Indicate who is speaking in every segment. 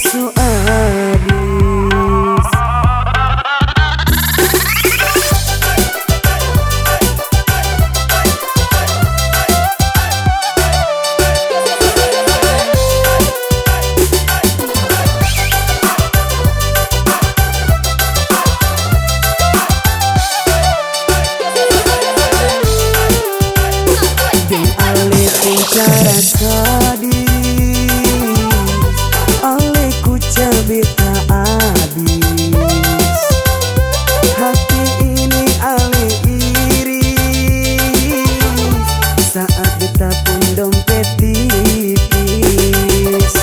Speaker 1: su abis. Dan ale cara sadis, ale ku cabe tak habis. Hati ini ale iris saat beta pun dompet tipis.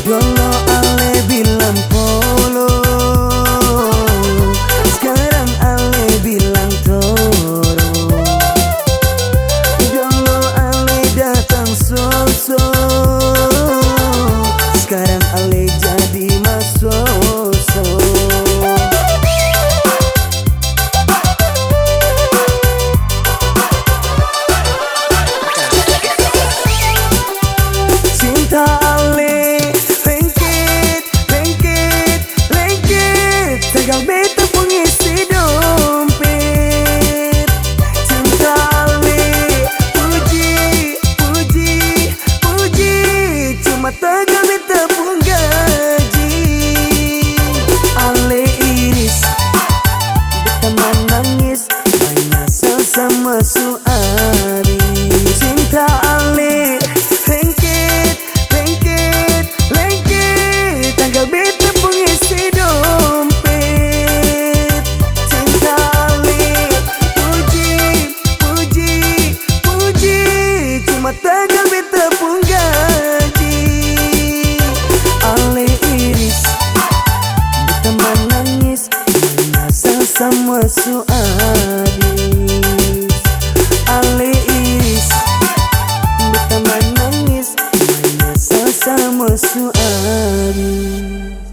Speaker 1: Dulu ale bilang polo, sekarang ale bilang toro. Dulu ale datang sosok, sekarang ale jadi masosok. Cinta ale lengket, lengket, lengket, tegal beta pengisi dompet. Cinta ale puji, puji, puji, cuma tegal beta pun gaji. Ale iris, beta menangis, banyak sama su abis. Cinta ale lengket, lengket, lengket, tanggal beta pengisi dompet. Cinta ale puji, puji, puji, cuma tanggal beta pun gaji. Ale iris, beta menangis, menyesal sama su abis. Ale iris, beta menangis, menyesal sama su abis.